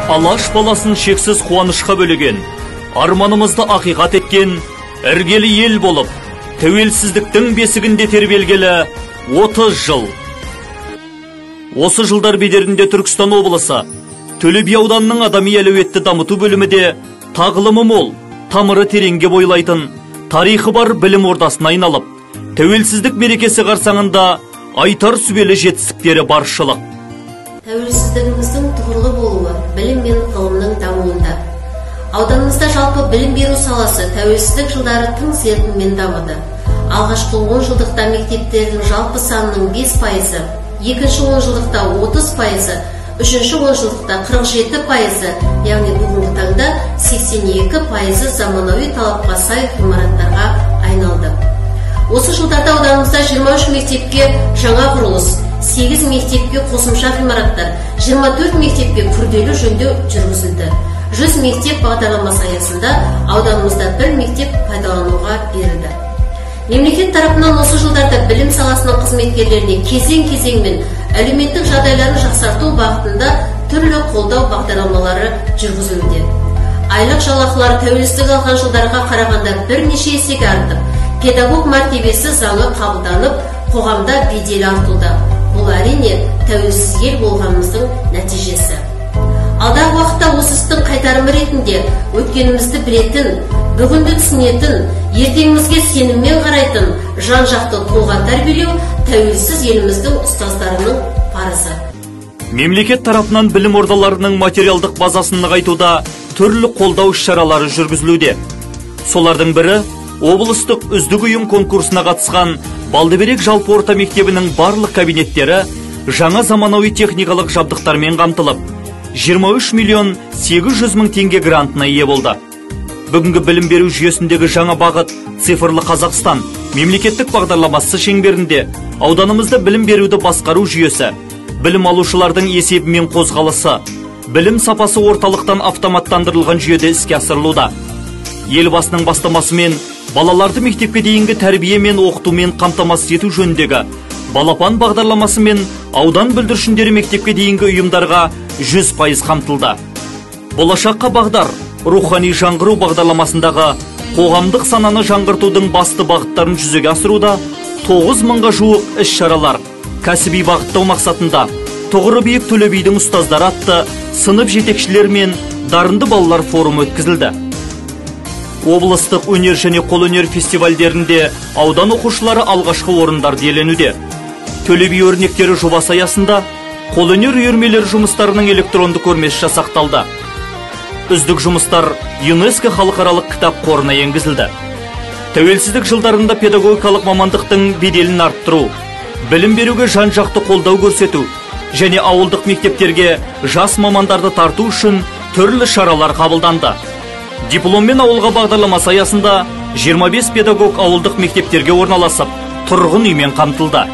Алаш баласын шексіз қуанышқа бөлеген, арманымызды ақиқат еткен, іргелі ел болып, тәуелсіздіктің бесігінде тербелгелі 30 жыл. Осы жылдар бедерінде Түркістан облысы, Төле би ауданының адами әлеуетті дамыту бөліміде тағылымы мол, тамыры тереңге бойлайтын, тарихы бар білім ордасына айналып, тәуелсіздік мерекесі қарсаңында айтар сүбелі жетістіктері баршылық. Тәуелсіздігіміздің тұғырлы болуы білім мен ғылымның дамуында. Ауданымызда жалпы білім беру саласы тәуелсіздік жылдары тың серпінмен дамыды. Алғашқы 10 жылдықта мектептердің жалпы санының 5%, екінші 10 жылдықта 30%, үшінші 10 жылдықта 47%, яғни бүгінгі таңда 82% заманауи талапқа сай ғимараттарға айналды. Осы жылдарда ауданымызда 23 мектепке жаңа құрылыс, 8 мектепке қосымша ғимараттар, 24 мектепке күрделі жөндеу жүргізілді. 100 мектеп бағдарламасы аясында ауданымызда 1 мектеп пайдалануға берілді. Мемлекет тарапынан осы жылдарда білім саласының қызметкерлеріне кезең-кезеңмен әлеуметтік жағдайларын жақсарту бағытында түрлі қолдау бағдарламалары жүргізілуде. Айлық жалақылар тәуелсіздік алған жылдарға қарағанда бірнеше есеге артып, педагог мәртебесі заңы қабылданып, қоғамда беделі артуда. Бұл әрине тәуелсіз ел болғанымыздың нәтижесі. Алдағы уақытта осы істің қайтарымы ретінде өткенімізді білетін, бүгінді түсінетін, ертеңімізге сеніммен қарайтын, жан-жақты тұлға тәрбиелеу тәуелсіз еліміздің ұстаздарының парызы. Мемлекет тарапынан білім ордаларының материалдық базасын нығайтуда түрлі қолдау іс-шаралары жүргізілуде. Солардың бірі облыстық үздік ұйым конкурсына қатысқан Балдыберек жалпы орта мектебінің барлық кабинеттері жаңа заманауи техникалық жабдықтармен қамтылып, 23 миллион 800 мың теңге грантына ие болды. Бүгінгі білім беру жүйесіндегі жаңа бағыт «Цифрлы Қазақстан» мемлекеттік бағдарламасы шеңберінде ауданымызда білім беруді басқару жүйесі, білім алушылардың есебі мен қозғалысы, білім сапасы орталықтан автоматтандырылған жүйеде іске асырылуда. Елбасының бастамасымен балаларды мектепке дейінгі тәрбие мен оқытумен қамтамасыз ету жөніндегі балапан бағдарламасы мен аудан бүлдіршіндері мектепке дейінгі ұйымдарға 100% қамтылды. Болашаққа бағдар рухани жаңғыру бағдарламасындағы қоғамдық сананы жаңғыртудың басты бағыттарын жүзеге асыруда 9 мыңға жуық іс-шаралар кәсіби бағыттау мақсатында тұғыры биік Төле бидің ұстаздары атты сынып жетекшілер мен дарынды балалар форумы өткізілді. Облыстық өнер және қолөнер фестивальдерінде аудан оқушылары алғашқы орындар иеленуде. Төле би өрнектері жобасы аясында қолөнер үйірмелері жұмыстарының электронды көрмесі жасақталды. Үздік жұмыстар ЮНЕСКО халықаралық кітап қорына енгізілді. Тәуелсіздік жылдарында педагогикалық мамандықтың беделін арттыру, білім беруге жан-жақты қолдау көрсету және ауылдық мектептерге жас мамандарды тарту үшін түрлі шаралар қабылданды. Дипломмен ауылға бағдарламасы аясында 25 педагог ауылдық мектептерге орналасып, тұрғын үймен қамтылды.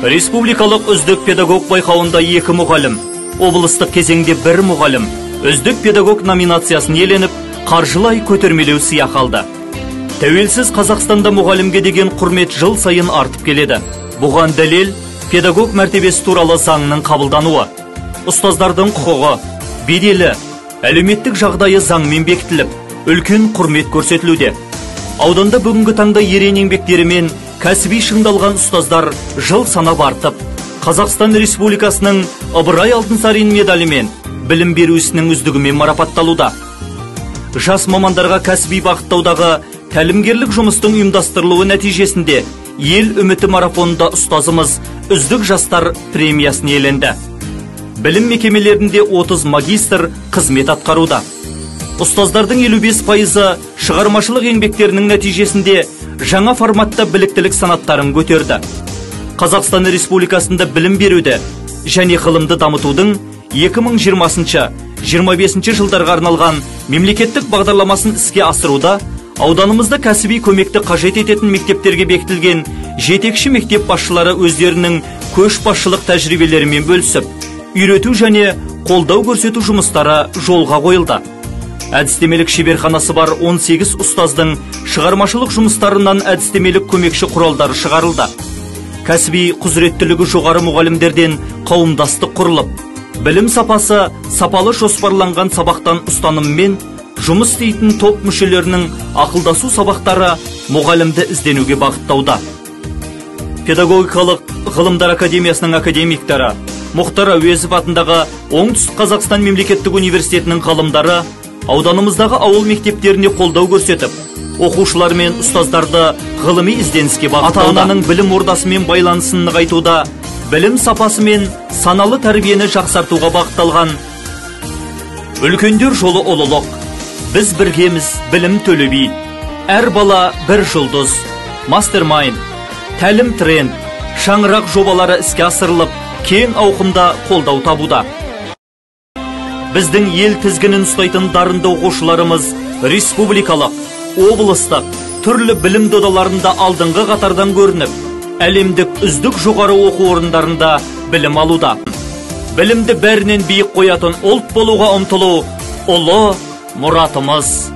Республикалық үздік педагог байқауында 2 мұғалім, облыстық кезеңде 1 мұғалім, үздік педагог номинациясын иеленіп, қаржылай көтермелеу сыйақы алды. Тәуелсіз Қазақстанда мұғалімге деген құрмет жыл сайын артып келеді. Бұған дәлел педагог мәртебесі туралы заңның қабылдануы. Ұстаздардың құқығы, беделі, әлеуметтік жағдайы заңмен бекітіліп, үлкен құрмет көрсетілуде. Ауданда бүгінгі таңда ерен еңбектерімен кәсіби шыңдалған ұстаздар жыл санап артып, Қазақстан Республикасының Ыбырай Алтынсарин медалімен білім беру ісінің үздігімен марапатталуда. Жас мамандарға кәсіби бағыттаудағы тәлімгерлік жұмыстың ұйымдастырылуы нәтижесінде ел үміті марафонында ұстазымыз үздік жастар премиясын иеленді. Білім мекемелерінде 30 магистр қызмет атқаруда. Ұстаздардың 55% шығармашылық еңбектерінің нәтижесінде жаңа форматта біліктілік санаттарын көтерді. Қазақстан Республикасында білім беруді және ғылымды дамытудың 2020-25 жылдарға арналған мемлекеттік бағдарламасын іске асыруда ауданымызда кәсіби көмекті қажет ететін мектептерге бекітілген жетекші мектеп басшылары өздерінің көшбасшылық тәжірибелерімен бөлісіп, үйрету және қолдау көрсету жұмыстары жолға қойылды. Әдістемелік шеберханасы бар 18 ұстаздың шығармашылық жұмыстарынан әдістемелік көмекші құралдары шығарылды. Кәсіби құзыреттілігі жоғары мұғалімдерден қауымдастық құрылып, Білім сапасы сапалы жоспарланған сабақтан ұстаныммен жұмыс істейтін топ мүшелерінің ақылдасу сабақтары мұғалімді ізденуге бағыттауда. Педагогикалық ғылымдар академиясының академиктері, Мұхтар Әуезов атындағы Оңтүстік Қазақстан мемлекеттік университетінің ғалымдары ауданымыздағы ауыл мектептеріне қолдау көрсетіп, оқушылар мен ұстаздарды ғылыми ізденіске бағыттауда. Ата-ананың білім ордасымен байланысын нығайтуда, білім сапасы мен саналы тәрбиені жақсартуға бағытталған үлкендер жолы ұлылық. Біз біргеміз, білім төле би. Әр бала бір жұлдыз, мастермайнд, тәлім тренд, шаңырақ жобалары іске асырылып, кең ауқымда қолдау табуда. Біздің ел тізгінін ұстайтын дарынды оқушыларымыз республикалық, облыстық, түрлі білім додаларында алдыңғы қатардан көрініп, әлемдік үздік жоғары оқу орындарында білім алуда. Білімді бәрінен биік қоятын ұлт болуға ұмтылу ұлы мұратымыз.